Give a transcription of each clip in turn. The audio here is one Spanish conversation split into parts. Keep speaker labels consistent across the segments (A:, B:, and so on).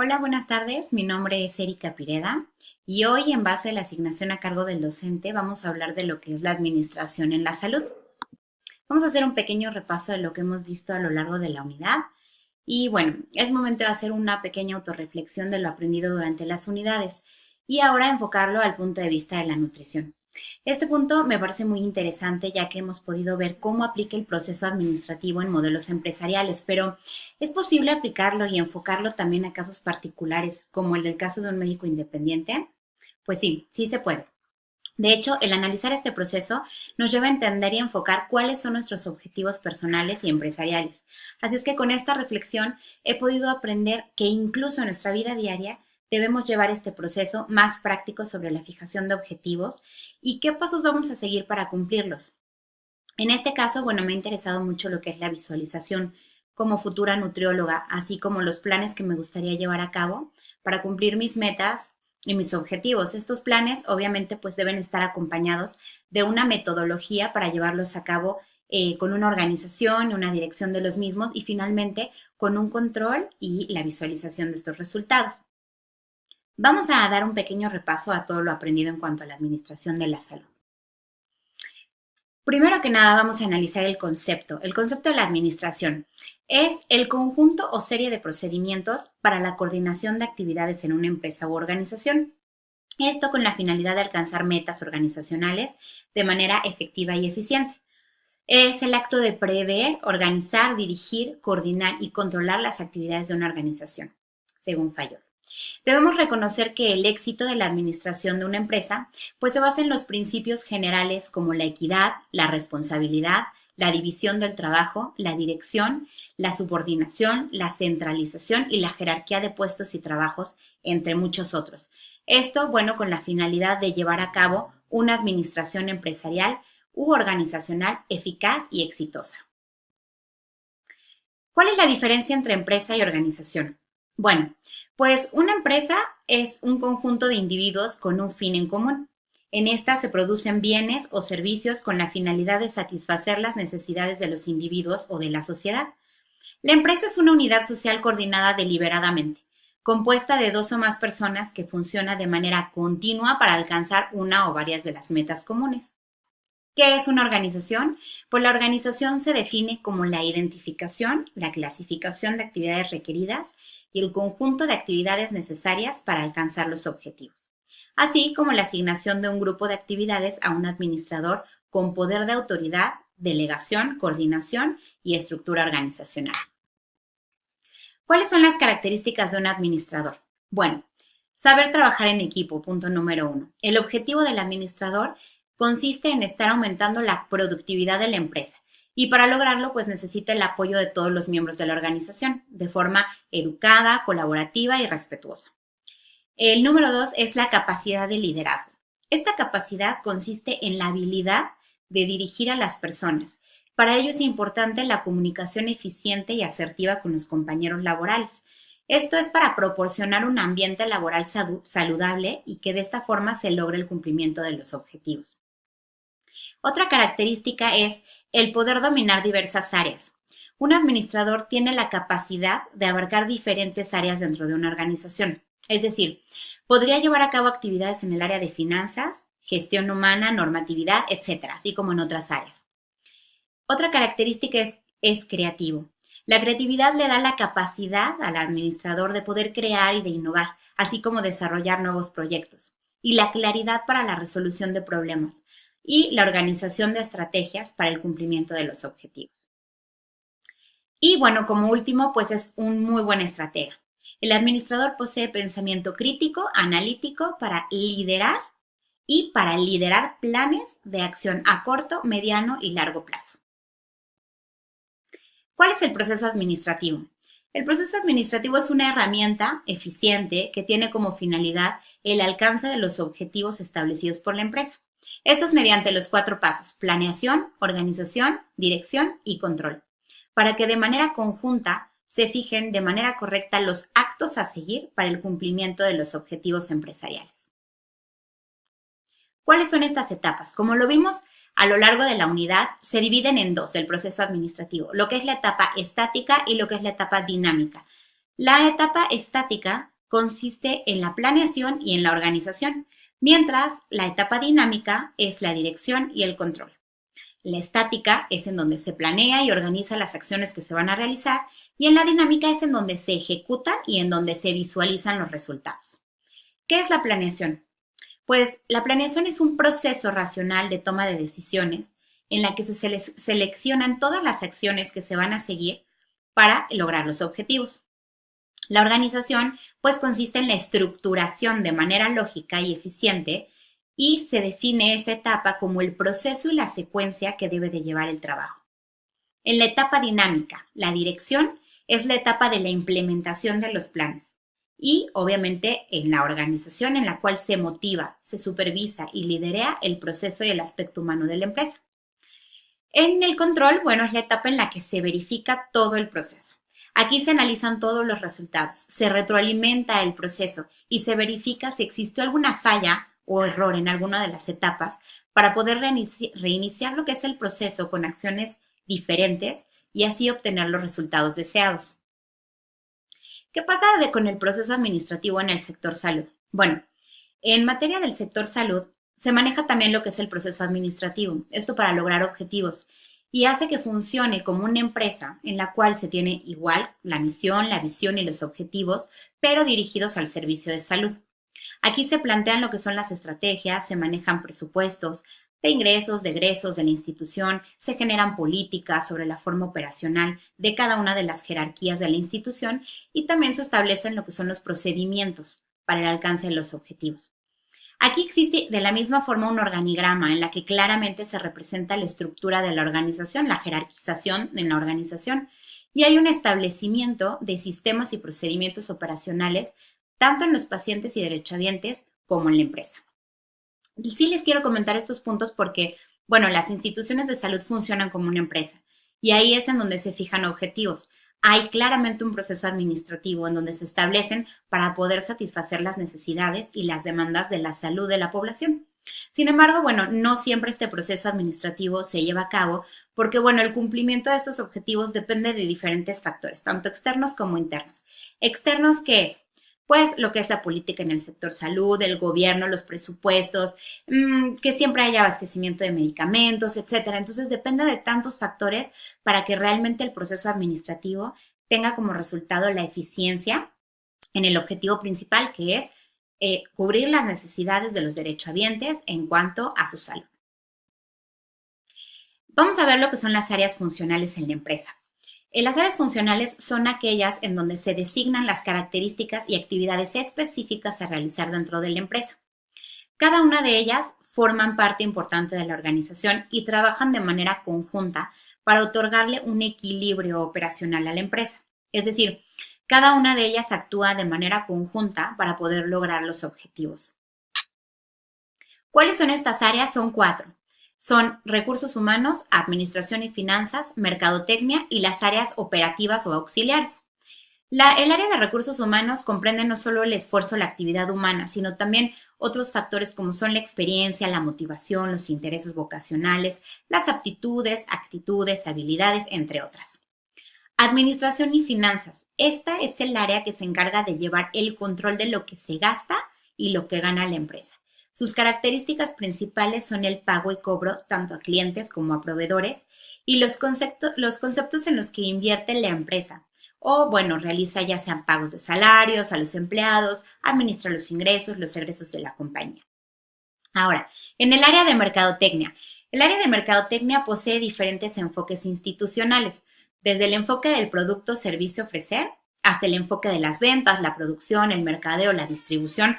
A: Hola, buenas tardes. Mi nombre es Erika Pireda y hoy, en base a la asignación a cargo del docente, vamos a hablar de lo que es la administración en la salud. Vamos a hacer un pequeño repaso de lo que hemos visto a lo largo de la unidad y bueno, es momento de hacer una pequeña autorreflexión de lo aprendido durante las unidades y ahora enfocarlo al punto de vista de la nutrición. Este punto me parece muy interesante ya que hemos podido ver cómo aplica el proceso administrativo en modelos empresariales, pero ¿es posible aplicarlo y enfocarlo también a casos particulares, como el del caso de un médico independiente? Pues sí, sí se puede. De hecho, el analizar este proceso nos lleva a entender y enfocar cuáles son nuestros objetivos personales y empresariales. Así es que con esta reflexión he podido aprender que incluso en nuestra vida diaria debemos llevar este proceso más práctico sobre la fijación de objetivos y qué pasos vamos a seguir para cumplirlos. En este caso, bueno, me ha interesado mucho lo que es la visualización como futura nutrióloga, así como los planes que me gustaría llevar a cabo para cumplir mis metas y mis objetivos. Estos planes obviamente pues deben estar acompañados de una metodología para llevarlos a cabo con una organización, una dirección de los mismos y finalmente con un control y la visualización de estos resultados. Vamos a dar un pequeño repaso a todo lo aprendido en cuanto a la administración de la salud. Primero que nada, vamos a analizar el concepto. El concepto de la administración es el conjunto o serie de procedimientos para la coordinación de actividades en una empresa u organización. Esto con la finalidad de alcanzar metas organizacionales de manera efectiva y eficiente. Es el acto de prever, organizar, dirigir, coordinar y controlar las actividades de una organización, según Fayol. Debemos reconocer que el éxito de la administración de una empresa pues se basa en los principios generales como la equidad, la responsabilidad, la división del trabajo, la dirección, la subordinación, la centralización y la jerarquía de puestos y trabajos, entre muchos otros. Esto, bueno, con la finalidad de llevar a cabo una administración empresarial u organizacional eficaz y exitosa. ¿Cuál es la diferencia entre empresa y organización? Bueno, pues una empresa es un conjunto de individuos con un fin en común. En esta se producen bienes o servicios con la finalidad de satisfacer las necesidades de los individuos o de la sociedad. La empresa es una unidad social coordinada deliberadamente, compuesta de dos o más personas que funciona de manera continua para alcanzar una o varias de las metas comunes. ¿Qué es una organización? Pues la organización se define como la identificación, la clasificación de actividades requeridas y el conjunto de actividades necesarias para alcanzar los objetivos, así como la asignación de un grupo de actividades a un administrador con poder de autoridad, delegación, coordinación y estructura organizacional. ¿Cuáles son las características de un administrador? Bueno, saber trabajar en equipo, punto número 1. El objetivo del administrador consiste en estar aumentando la productividad de la empresa y para lograrlo pues necesita el apoyo de todos los miembros de la organización de forma educada, colaborativa y respetuosa. El número 2 es la capacidad de liderazgo. Esta capacidad consiste en la habilidad de dirigir a las personas. Para ello es importante la comunicación eficiente y asertiva con los compañeros laborales. Esto es para proporcionar un ambiente laboral saludable y que de esta forma se logre el cumplimiento de los objetivos. Otra característica es el poder dominar diversas áreas. Un administrador tiene la capacidad de abarcar diferentes áreas dentro de una organización. Es decir, podría llevar a cabo actividades en el área de finanzas, gestión humana, normatividad, etcétera, así como en otras áreas. Otra característica es creativo. La creatividad le da la capacidad al administrador de poder crear y de innovar, así como desarrollar nuevos proyectos. Y la claridad para la resolución de problemas y la organización de estrategias para el cumplimiento de los objetivos. Y bueno, como último, pues es un muy buen estratega. El administrador posee pensamiento crítico, analítico para liderar y para liderar planes de acción a corto, mediano y largo plazo. ¿Cuál es el proceso administrativo? El proceso administrativo es una herramienta eficiente que tiene como finalidad el alcance de los objetivos establecidos por la empresa. Esto es mediante los 4 pasos: planeación, organización, dirección y control, para que de manera conjunta se fijen de manera correcta los actos a seguir para el cumplimiento de los objetivos empresariales. ¿Cuáles son estas etapas? Como lo vimos a lo largo de la unidad, se dividen en dos el proceso administrativo, lo que es la etapa estática y lo que es la etapa dinámica. La etapa estática consiste en la planeación y en la organización, mientras la etapa dinámica es la dirección y el control. La estática es en donde se planea y organiza las acciones que se van a realizar y en la dinámica es en donde se ejecutan y en donde se visualizan los resultados. ¿Qué es la planeación? Pues la planeación es un proceso racional de toma de decisiones en la que se seleccionan todas las acciones que se van a seguir para lograr los objetivos. La organización pues consiste en la estructuración de manera lógica y eficiente y se define esa etapa como el proceso y la secuencia que debe de llevar el trabajo. En la etapa dinámica, la dirección es la etapa de la implementación de los planes y obviamente en la organización en la cual se motiva, se supervisa y lidera el proceso y el aspecto humano de la empresa. En el control, bueno, es la etapa en la que se verifica todo el proceso. Aquí se analizan todos los resultados, se retroalimenta el proceso y se verifica si existió alguna falla o error en alguna de las etapas para poder reiniciar lo que es el proceso con acciones diferentes y así obtener los resultados deseados. ¿Qué pasa con el proceso administrativo en el sector salud? Bueno, en materia del sector salud se maneja también lo que es el proceso administrativo, esto para lograr objetivos y hace que funcione como una empresa en la cual se tiene igual la misión, la visión y los objetivos, pero dirigidos al servicio de salud. Aquí se plantean lo que son las estrategias, se manejan presupuestos de ingresos, de egresos de la institución, se generan políticas sobre la forma operacional de cada una de las jerarquías de la institución y también se establecen lo que son los procedimientos para el alcance de los objetivos. Aquí existe de la misma forma un organigrama en la que claramente se representa la estructura de la organización, la jerarquización en la organización, y hay un establecimiento de sistemas y procedimientos operacionales tanto en los pacientes y derechohabientes como en la empresa. Sí les quiero comentar estos puntos porque, bueno, las instituciones de salud funcionan como una empresa y ahí es en donde se fijan objetivos. Hay claramente un proceso administrativo en donde se establecen para poder satisfacer las necesidades y las demandas de la salud de la población. Sin embargo, bueno, no siempre este proceso administrativo se lleva a cabo porque, bueno, el cumplimiento de estos objetivos depende de diferentes factores, tanto externos como internos. ¿Externos qué es? Pues lo que es la política en el sector salud, el gobierno, los presupuestos, que siempre haya abastecimiento de medicamentos, etcétera. Entonces depende de tantos factores para que realmente el proceso administrativo tenga como resultado la eficiencia en el objetivo principal, que es cubrir las necesidades de los derechohabientes en cuanto a su salud. Vamos a ver lo que son las áreas funcionales en la empresa. Las áreas funcionales son aquellas en donde se designan las características y actividades específicas a realizar dentro de la empresa. Cada una de ellas forman parte importante de la organización y trabajan de manera conjunta para otorgarle un equilibrio operacional a la empresa. Es decir, cada una de ellas actúa de manera conjunta para poder lograr los objetivos. ¿Cuáles son estas áreas? Son 4. Son recursos humanos, administración y finanzas, mercadotecnia y las áreas operativas o auxiliares. El área de recursos humanos comprende no solo el esfuerzo o la actividad humana, sino también otros factores como son la experiencia, la motivación, los intereses vocacionales, las aptitudes, actitudes, habilidades, entre otras. Administración y finanzas. Esta es el área que se encarga de llevar el control de lo que se gasta y lo que gana la empresa. Sus características principales son el pago y cobro tanto a clientes como a proveedores y los conceptos en los que invierte la empresa. O, bueno, realiza ya sean pagos de salarios a los empleados, administra los ingresos, los egresos de la compañía. Ahora, en el área de mercadotecnia. El área de mercadotecnia posee diferentes enfoques institucionales, desde el enfoque del producto o servicio a ofrecer hasta el enfoque de las ventas, la producción, el mercadeo, la distribución,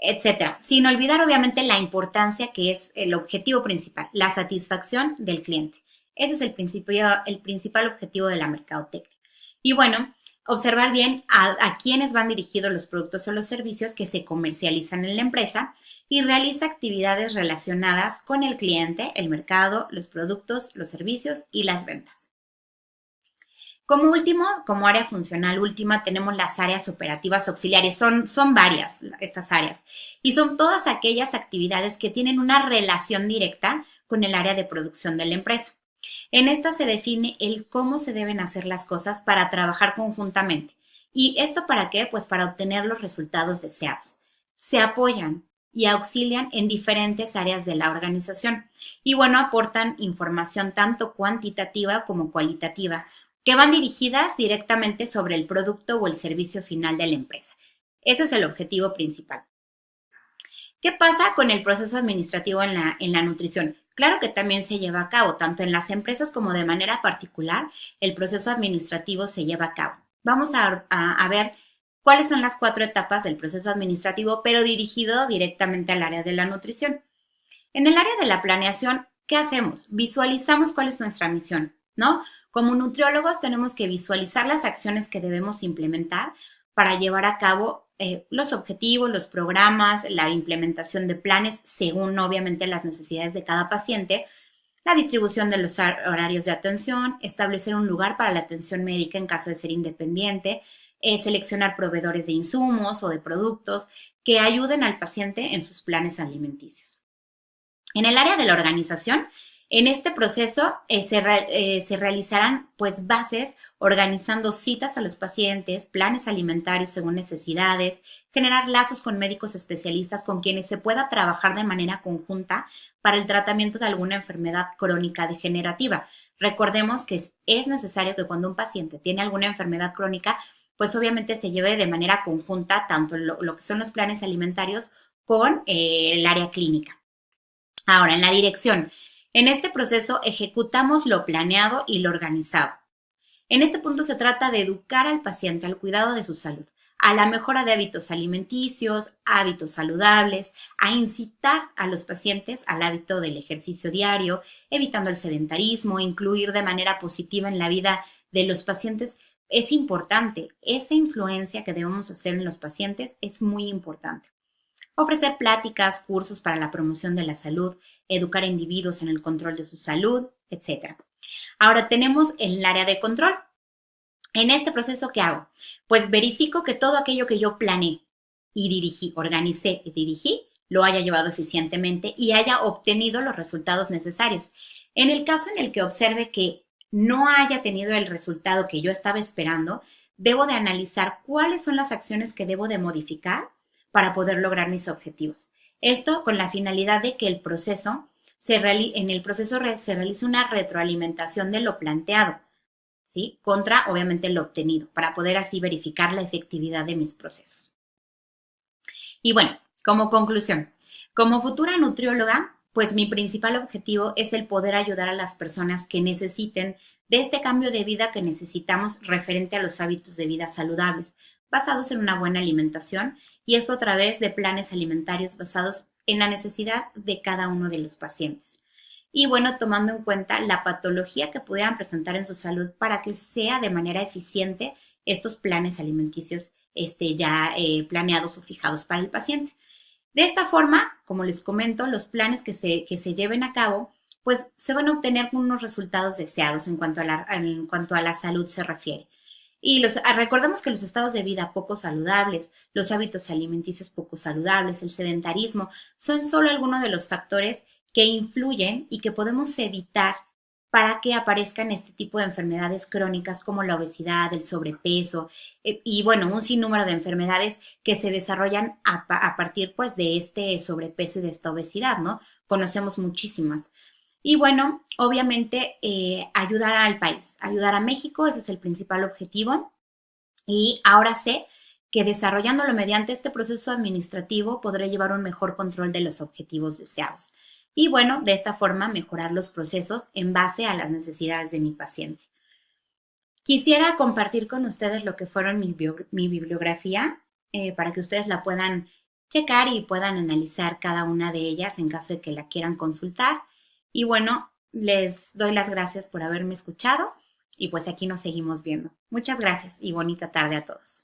A: etcétera, sin olvidar obviamente la importancia que es el objetivo principal, la satisfacción del cliente. Ese es el principal objetivo de la mercadotecnia. Y bueno, observar bien a quiénes van dirigidos los productos o los servicios que se comercializan en la empresa y realiza actividades relacionadas con el cliente, el mercado, los productos, los servicios y las ventas. Como último, como área funcional última, tenemos las áreas operativas auxiliares. Son varias estas áreas y son todas aquellas actividades que tienen una relación directa con el área de producción de la empresa. En esta se define el cómo se deben hacer las cosas para trabajar conjuntamente ¿Y esto para qué? Pues para obtener los resultados deseados. Se apoyan y auxilian en diferentes áreas de la organización. Y bueno, aportan información tanto cuantitativa como cualitativa, que van dirigidas directamente sobre el producto o el servicio final de la empresa. Ese es el objetivo principal. ¿Qué pasa con el proceso administrativo en la nutrición? Claro que también se lleva a cabo, tanto en las empresas como de manera particular, el proceso administrativo se lleva a cabo. Vamos a ver cuáles son las 4 etapas del proceso administrativo, pero dirigido directamente al área de la nutrición. En el área de la planeación, ¿qué hacemos? Visualizamos cuál es nuestra misión, ¿no? Como nutriólogos tenemos que visualizar las acciones que debemos implementar para llevar a cabo los objetivos, los programas, la implementación de planes según obviamente las necesidades de cada paciente, la distribución de los horarios de atención, establecer un lugar para la atención médica en caso de ser independiente, seleccionar proveedores de insumos o de productos que ayuden al paciente en sus planes alimenticios. En el área de la organización, en este proceso se realizarán pues bases organizando citas a los pacientes, planes alimentarios según necesidades, generar lazos con médicos especialistas con quienes se pueda trabajar de manera conjunta para el tratamiento de alguna enfermedad crónica degenerativa. Recordemos que es necesario que cuando un paciente tiene alguna enfermedad crónica, pues obviamente se lleve de manera conjunta tanto lo que son los planes alimentarios con el área clínica. Ahora, en la dirección. En este proceso ejecutamos lo planeado y lo organizado. En este punto se trata de educar al paciente al cuidado de su salud, a la mejora de hábitos alimenticios, hábitos saludables, a incitar a los pacientes al hábito del ejercicio diario, evitando el sedentarismo, incluir de manera positiva en la vida de los pacientes. Es importante, esa influencia que debemos hacer en los pacientes es muy importante. Ofrecer pláticas, cursos para la promoción de la salud, educar a individuos en el control de su salud, etc. Ahora tenemos el área de control. En este proceso, ¿qué hago? Pues verifico que todo aquello que yo planeé y dirigí, organicé y dirigí, lo haya llevado eficientemente y haya obtenido los resultados necesarios. En el caso en el que observe que no haya tenido el resultado que yo estaba esperando, debo de analizar cuáles son las acciones que debo de modificar para poder lograr mis objetivos. Esto con la finalidad de que en el proceso se realice una retroalimentación de lo planteado, ¿sí? Contra, obviamente, lo obtenido, para poder así verificar la efectividad de mis procesos. Y bueno, como conclusión, como futura nutrióloga, pues mi principal objetivo es el poder ayudar a las personas que necesiten de este cambio de vida que necesitamos referente a los hábitos de vida saludables, basados en una buena alimentación, y esto a través de planes alimentarios basados en la necesidad de cada uno de los pacientes. Y bueno, tomando en cuenta la patología que pudieran presentar en su salud para que sea de manera eficiente estos planes alimenticios ya planeados o fijados para el paciente. De esta forma, como les comento, los planes que se lleven a cabo, pues se van a obtener unos resultados deseados en cuanto a la salud se refiere. Y recordemos que los estados de vida poco saludables, los hábitos alimenticios poco saludables, el sedentarismo, son solo algunos de los factores que influyen y que podemos evitar para que aparezcan este tipo de enfermedades crónicas como la obesidad, el sobrepeso y bueno, un sinnúmero de enfermedades que se desarrollan a partir pues de este sobrepeso y de esta obesidad, ¿no? Conocemos muchísimas. Y bueno, obviamente ayudar al país, ayudar a México, ese es el principal objetivo. Y ahora sé que desarrollándolo mediante este proceso administrativo podré llevar un mejor control de los objetivos deseados. Y bueno, de esta forma mejorar los procesos en base a las necesidades de mi paciente. Quisiera compartir con ustedes lo que fueron mi bibliografía para que ustedes la puedan checar y puedan analizar cada una de ellas en caso de que la quieran consultar. Y bueno, les doy las gracias por haberme escuchado y pues aquí nos seguimos viendo. Muchas gracias y bonita tarde a todos.